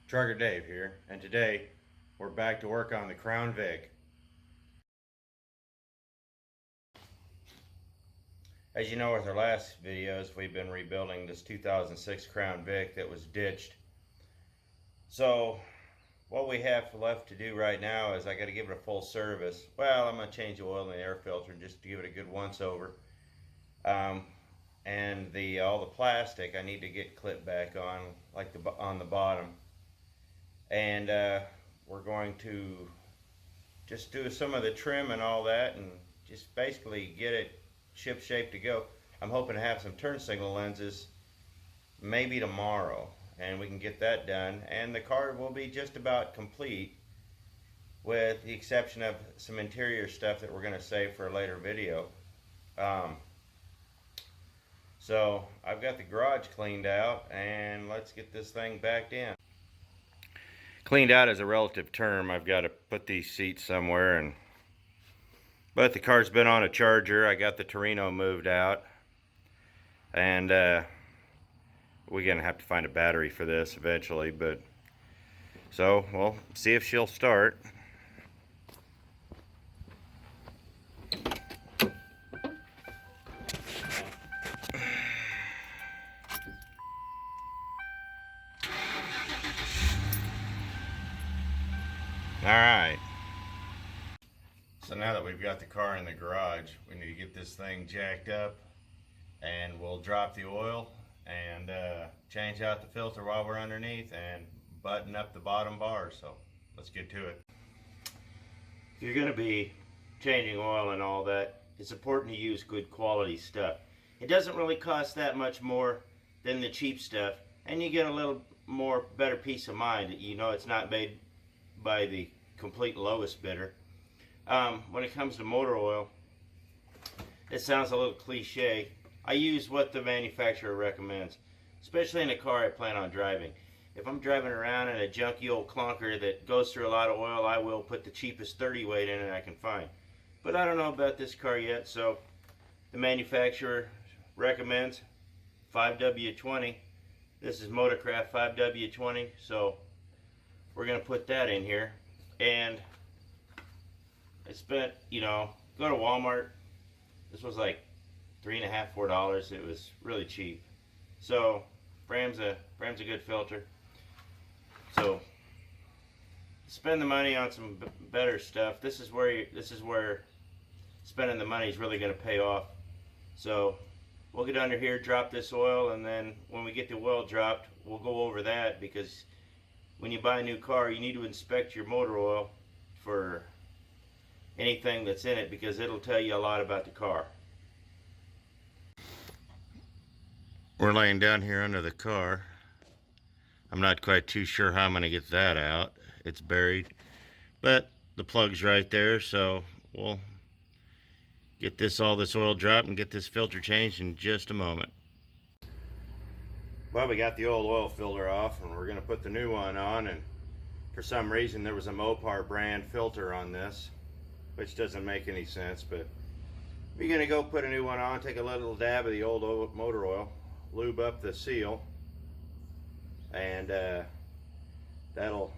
Trucker Dave here, and today we're back to work on the Crown Vic. As you know, with our last videos, we've been rebuilding this 2006 Crown Vic that was ditched. So what we have left to do right now is I got to give it a full service. Well, I'm going to change the oil in the air filter just to give it a good once over. And all the plastic I need to get clipped back on, like on the bottom. And we're going to just do some of the trim and all that, and just basically get it ship shape to go. I'm hoping to have some turn signal lenses maybe tomorrow, and we can get that done, and the car will be just about complete, with the exception of some interior stuff that we're going to save for a later video. So I've got the garage cleaned out, and let's get this thing backed in. Cleaned out is a relative term. I've got to put these seats somewhere, but the car's been on a charger. I got the Torino moved out, and we're gonna have to find a battery for this eventually, but so we'll see if she'll start. Alright, so now that we've got the car in the garage, we need to get this thing jacked up, and we'll drop the oil and change out the filter while we're underneath and button up the bottom bar. So let's get to it. If you're going to be changing oil and all that, it's important to use good quality stuff. It doesn't really cost that much more than the cheap stuff, and you get a little more better peace of mind. You know it's not made by the complete lowest bidder. When it comes to motor oil, it sounds a little cliche. I use what the manufacturer recommends, especially in a car I plan on driving. If I'm driving around in a junky old clunker that goes through a lot of oil, I will put the cheapest 30 weight in it I can find. But I don't know about this car yet, so the manufacturer recommends 5W20. This is Motorcraft 5W20, so we're going to put that in here. And I spent, go to Walmart. This was like $3.50, $4. It was really cheap. So Bram's a good filter. So spend the money on some better stuff. This is where spending the money is really going to pay off. So we'll get under here, drop this oil, and then when we get the oil dropped, we'll go over that, because when you buy a new car, you need to inspect your motor oil for anything that's in it, because it'll tell you a lot about the car. We're laying down here under the car. I'm not quite too sure how I'm going to get that out. It's buried, but the plug's right there, so we'll get all this oil dropped and get this filter changed in just a moment. Well, we got the old oil filter off, and we're going to put the new one on, and for some reason there was a Mopar brand filter on this, which doesn't make any sense, but we're going to go put a new one on, take a little dab of the old motor oil, lube up the seal, and that'll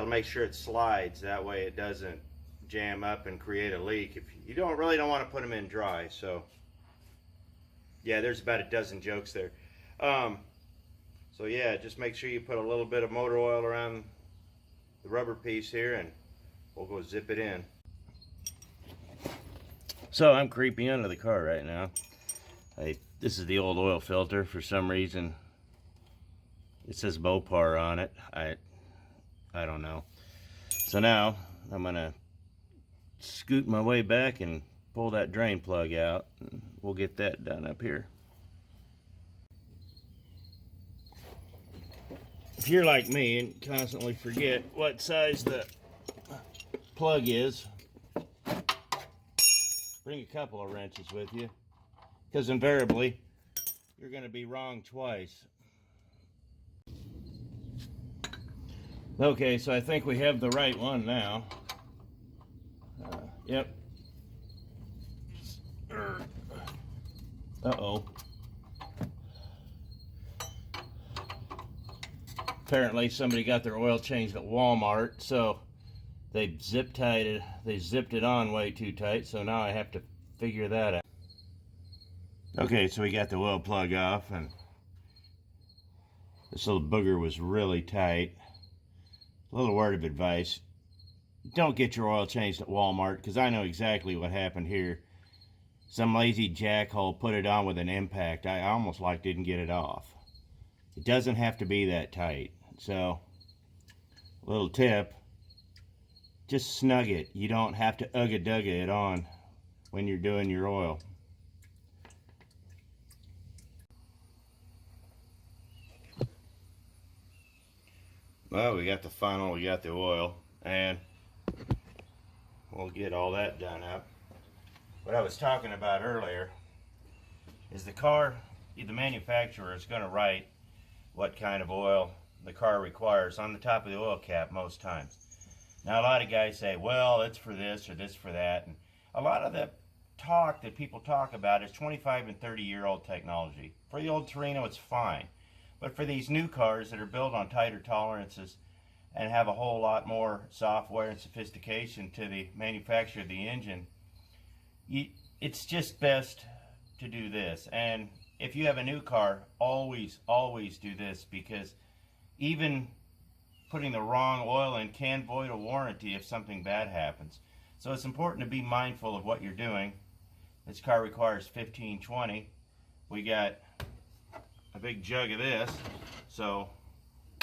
make sure it slides. That way it doesn't jam up and create a leak. If you really don't want to put them in dry. So yeah, there's about a dozen jokes there. So yeah, just make sure you put a little bit of motor oil around the rubber piece here, and we'll go zip it in. So I'm creeping under the car right now. This is the old oil filter. For some reason it says Mopar on it. I don't know. So now I'm gonna scoot my way back and pull that drain plug out, and we'll get that done up here. If you're like me and constantly forget what size the plug is, bring a couple of wrenches with you, because invariably you're going to be wrong twice. Okay, so I think we have the right one now. Yep. Uh-oh. Apparently somebody got their oil changed at Walmart, so they zipped it on way too tight, so now I have to figure that out. Okay, so we got the oil plug off, and this little booger was really tight. A little word of advice: don't get your oil changed at Walmart, because I know exactly what happened here. Some lazy jackhole put it on with an impact. I almost like didn't get it off. It doesn't have to be that tight. So, little tip, just snug it. You don't have to ugga-dugga it on when you're doing your oil. Well, we got the funnel, we got the oil, and we'll get all that done up. What I was talking about earlier is the manufacturer is going to write what kind of oil the car requires on the top of the oil cap most times. Now, a lot of guys say, well, it's for this or this for that, and a lot of the talk that people talk about is 25 and 30-year-old technology. For the old Torino, it's fine. But for these new cars that are built on tighter tolerances and have a whole lot more software and sophistication to the manufacture of the engine, it's just best to do this. And if you have a new car, always do this, because even putting the wrong oil in can void a warranty if something bad happens. So it's important to be mindful of what you're doing. This car requires 1520. We got a big jug of this, so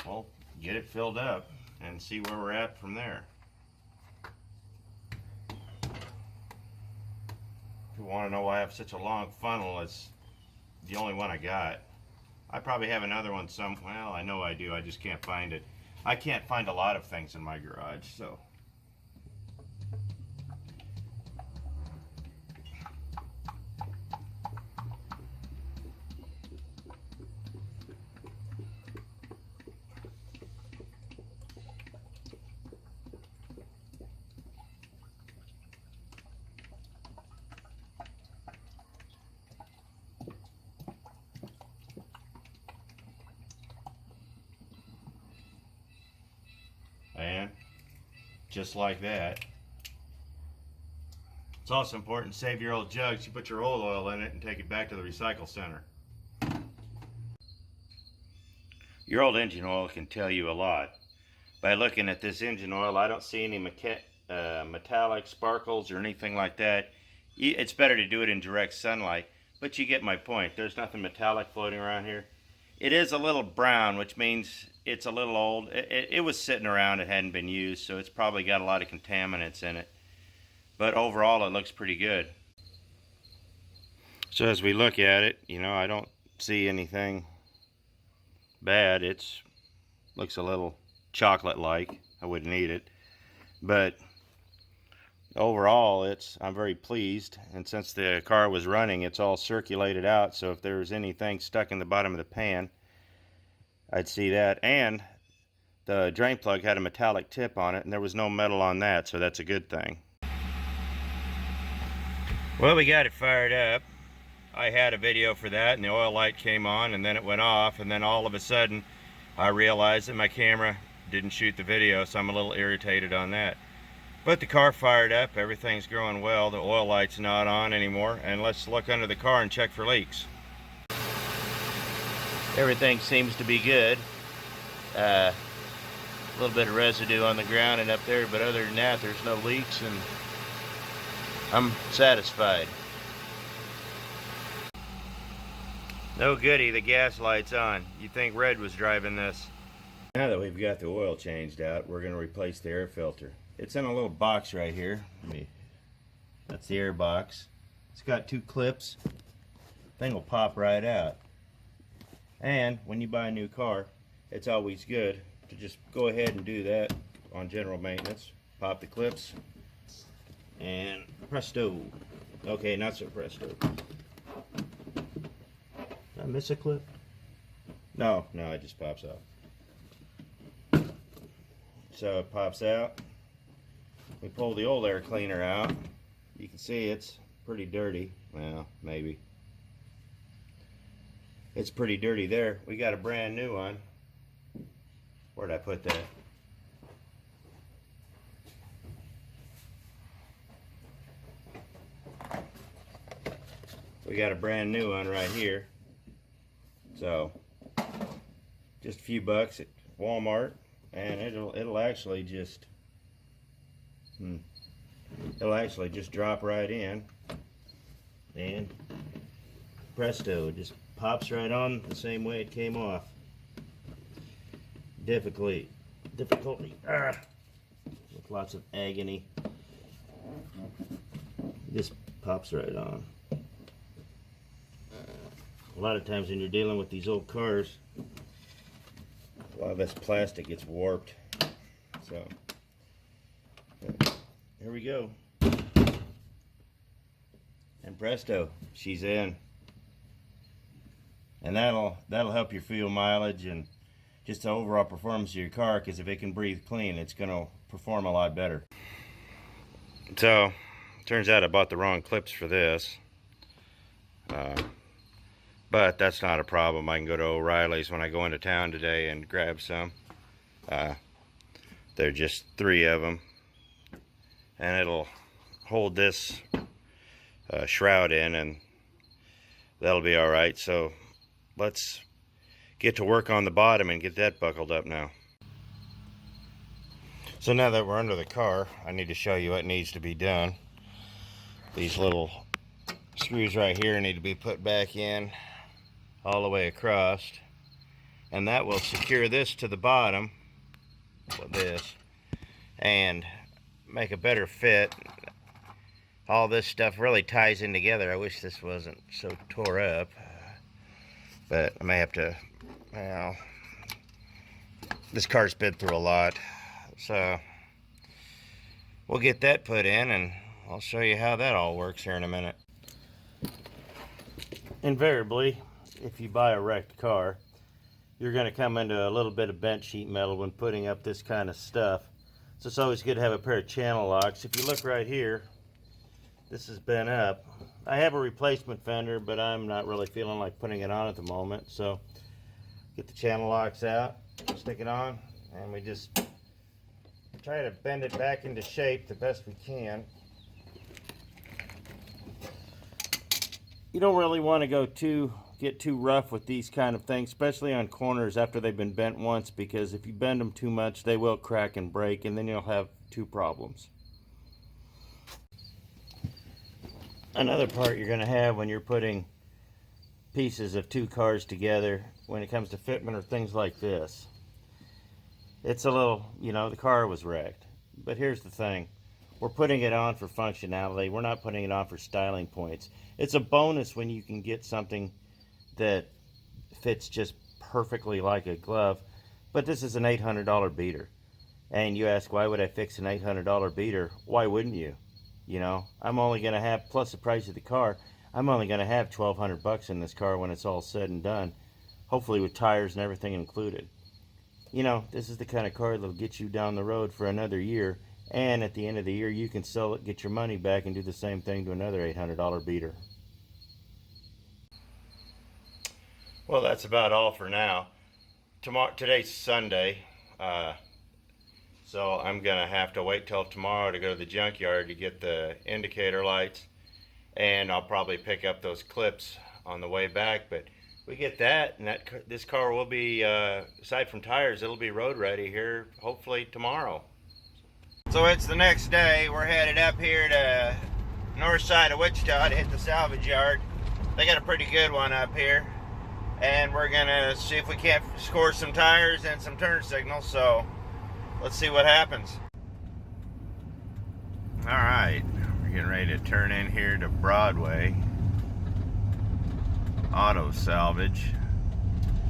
we'll get it filled up and see where we're at from there. If you want to know why I have such a long funnel, it's the only one I got. I probably have another one well, I know I do, I just can't find it. I can't find a lot of things in my garage, so. And just like that. It's also important to save your old jugs. You put your old oil in it and take it back to the recycle center. Your old engine oil can tell you a lot. By looking at this engine oil, I don't see any metallic sparkles or anything like that. It's better to do it in direct sunlight, but you get my point. There's nothing metallic floating around here. It is a little brown, which means it's a little old. It was sitting around, it hadn't been used, so it's probably got a lot of contaminants in it. But overall, it looks pretty good. So as we look at it, I don't see anything bad. It looks a little chocolate-like. I wouldn't eat it. But overall, I'm very pleased. And since the car was running, it's all circulated out. So if there was anything stuck in the bottom of the pan, I'd see that. And the drain plug had a metallic tip on it, and there was no metal on that, so that's a good thing. Well, we got it fired up. I had a video for that, and the oil light came on, and then it went off, and then all of a sudden I realized that my camera didn't shoot the video, so I'm a little irritated on that. But the car fired up, everything's going well, the oil light's not on anymore, and let's look under the car and check for leaks. Everything seems to be good. A little bit of residue on the ground and up there, but other than that, there's no leaks, and I'm satisfied. No goody, the gas light's on. You'd think Red was driving this. Now that we've got the oil changed out, we're going to replace the air filter. It's in a little box right here. That's the air box. It's got two clips. Thing will pop right out. And when you buy a new car, it's always good to just go ahead and do that on general maintenance. Pop the clips, and presto. Okay, not so presto. Did I miss a clip? No, it just pops off. So it pops out. We pull the old air cleaner out. You can see it's pretty dirty. Well, maybe. It's pretty dirty there. We got a brand new one. Where'd I put that? We got a brand new one right here. So just a few bucks at Walmart, and it'll actually just drop right in, and presto, it just pops right on the same way it came off. Difficulty with lots of agony. This pops right on. A lot of times when you're dealing with these old cars, a lot of this plastic gets warped. So here we go. And presto, she's in. And that'll help your fuel mileage and just the overall performance of your car, because if it can breathe clean, it's going to perform a lot better. So, turns out I bought the wrong clips for this. But that's not a problem. I can go to O'Reilly's when I go into town today and grab some. There are just 3 of them. And it'll hold this shroud in, and that'll be alright. So let's get to work on the bottom and get that buckled up now. So now that we're under the car, I need to show you what needs to be done. These little screws right here need to be put back in all the way across, and that will secure this to the bottom with this and make a better fit. All this stuff really ties in together. I wish this wasn't so tore up, but I may have to, well, this car's been through a lot, so we'll get that put in, and I'll show you how that all works here in a minute. Invariably, if you buy a wrecked car, you're going to come into a little bit of bent sheet metal when putting up this kind of stuff. So it's always good to have a pair of channel locks. If you look right here, this is bent up. I have a replacement fender, but I'm not really feeling like putting it on at the moment. So get the channel locks out, stick it on, and we just try to bend it back into shape the best we can. You don't really want to get too rough with these kind of things, especially on corners after they've been bent once, because if you bend them too much, they will crack and break, and then you'll have 2 problems. Another part you're going to have when you're putting pieces of 2 cars together, when it comes to fitment or things like this, it's a little, the car was wrecked. But here's the thing. We're putting it on for functionality. We're not putting it on for styling points. It's a bonus when you can get something that fits just perfectly like a glove. But this is an $800 beater. And you ask, why would I fix an $800 beater? Why wouldn't you? I'm only going to have, plus the price of the car, I'm only going to have $1,200 in this car when it's all said and done. Hopefully with tires and everything included. This is the kind of car that'll get you down the road for another year. And at the end of the year, you can sell it, get your money back, and do the same thing to another $800 beater. Well, that's about all for now. Today's Sunday, so I'm going to have to wait till tomorrow to go to the junkyard to get the indicator lights, and I'll probably pick up those clips on the way back. But we get that, and this car will be, aside from tires, it'll be road ready here hopefully tomorrow. So it's the next day. We're headed up here to north side of Wichita to hit the salvage yard. They got a pretty good one up here, and we're gonna see if we can't score some tires and some turn signals. So let's see what happens. All right, we're getting ready to turn in here to Broadway Auto Salvage.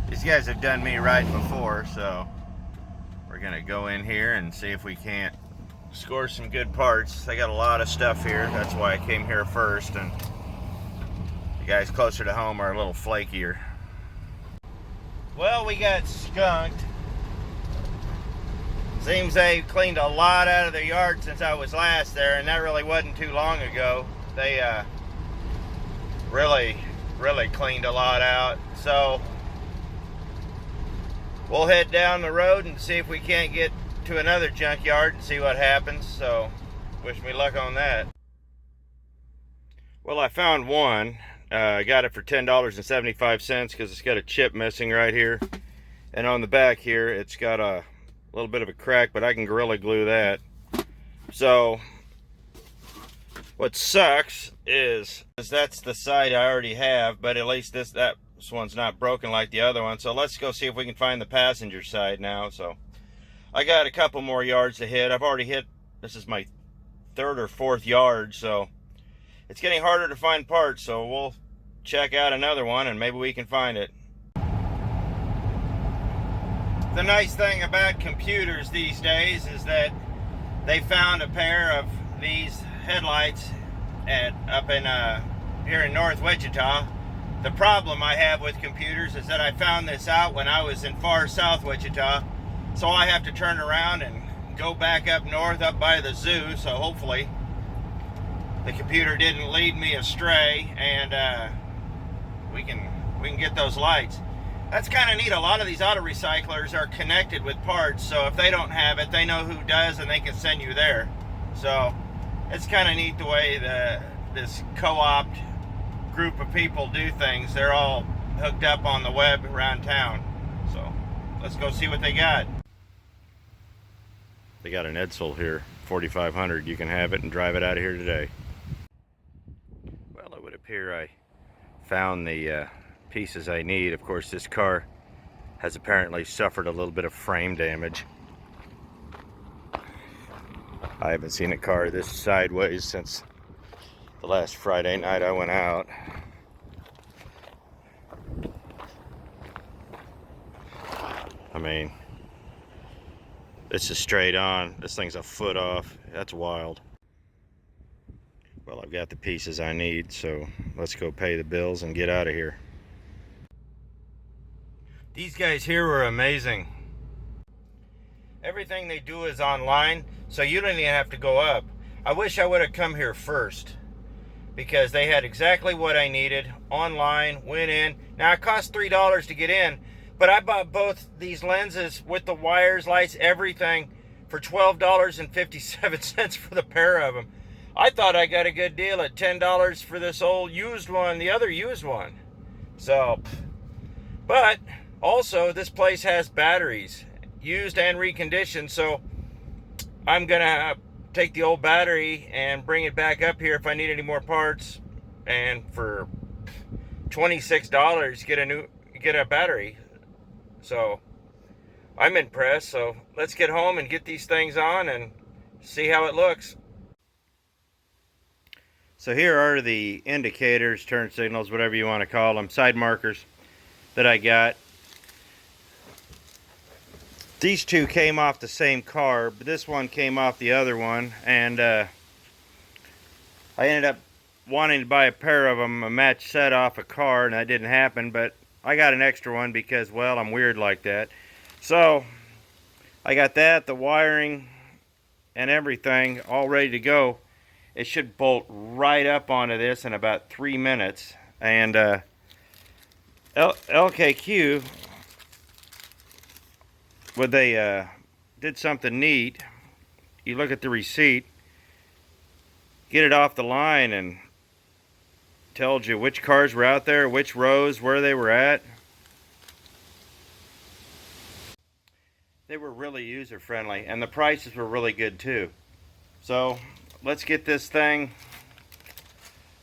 These guys have done me right before, so we're gonna go in here and see if we can't score some good parts. They got a lot of stuff here. That's why I came here first, and the guys closer to home are a little flakier. Well, we got skunked. Seems they cleaned a lot out of their yard since I was last there, and that really wasn't too long ago. They really cleaned a lot out. So we'll head down the road and see if we can't get to another junkyard and see what happens. So wish me luck on that. Well, I found one. I got it for $10.75 because it's got a chip missing right here, and on the back here it's got a little bit of a crack, but I can Gorilla Glue that. So what sucks is that's the side I already have, but at least this one's not broken like the other one. So let's go see if we can find the passenger side now. So I got a couple more yards to hit. I've already hit, this is my third or fourth yard, so it's getting harder to find parts. So we'll check out another one and maybe we can find it. The nice thing about computers these days is that they found a pair of these headlights up in here in North Wichita. The problem I have with computers is that I found this out when I was in far South Wichita, so I have to turn around and go back up north, up by the zoo. So hopefully the computer didn't lead me astray, and we can get those lights. That's kind of neat. A lot of these auto recyclers are connected with parts, so if they don't have it, they know who does and they can send you there. So it's kind of neat the way this co-opt group of people do things. They're all hooked up on the web around town. So let's go see what they got. They got an Edsel here, 4500. You can have it and drive it out of here today. Well, it would appear I found the pieces I need. Of course, this car has apparently suffered a little bit of frame damage. I haven't seen a car this sideways since the last Friday night I went out. I mean, this is straight on. This thing's a foot off. That's wild. Well, I've got the pieces I need, so let's go pay the bills and get out of here. These guys here were amazing. Everything they do is online, so you don't even have to go up. I wish I would have come here first, because they had exactly what I needed online, went in. Now it cost $3 to get in, but I bought both these lenses with the wires, lights, everything for $12.57 for the pair of them. I thought I got a good deal at $10 for this old used one, the other used one. So, but also this place has batteries, used and reconditioned, so I'm gonna take the old battery and bring it back up here if I need any more parts, and for $26 get a battery. So I'm impressed. So let's get home and get these things on and see how it looks. So here are the indicators, turn signals, whatever you want to call them, side markers that I got. These two came off the same car, but this one came off the other one, and I ended up wanting to buy a pair of them, a match set off a car, and that didn't happen, but I got an extra one because, well, I'm weird like that. So I got that, the wiring and everything all ready to go. It should bolt right up onto this in about 3 minutes. And LKQ, well, they did something neat. You look at the receipt, get it off the line, and tells you which cars were out there, which rows, where they were at. They were really user friendly, and the prices were really good too. So let's get this thing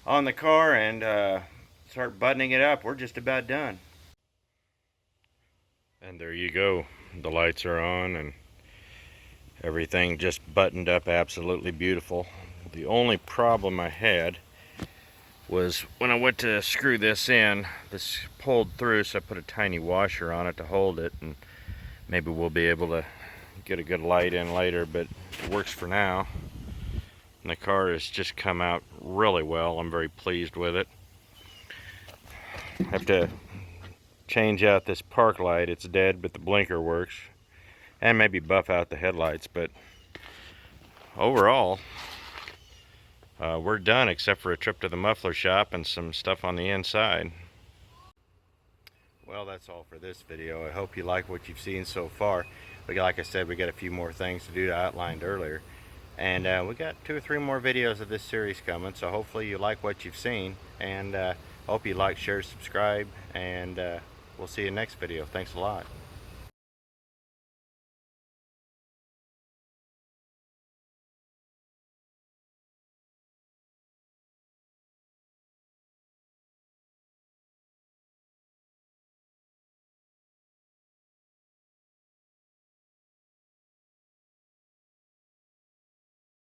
on the car and start buttoning it up. We're just about done. And there you go. The lights are on and everything just buttoned up, absolutely beautiful. The only problem I had was when I went to screw this in, this pulled through, so I put a tiny washer on it to hold it, and maybe we'll be able to get a good light in later, but it works for now. And the car has just come out really well. I'm very pleased with it. I have to change out this park light. It's dead, but the blinker works. And maybe buff out the headlights, but overall, we're done except for a trip to the muffler shop and some stuff on the inside. Well, that's all for this video. I hope you like what you've seen so far. Like I said, we got a few more things to do that I outlined earlier. And we got 2 or 3 more videos of this series coming, so hopefully you like what you've seen. And hope you like, share, subscribe, and we'll see you next video. Thanks a lot.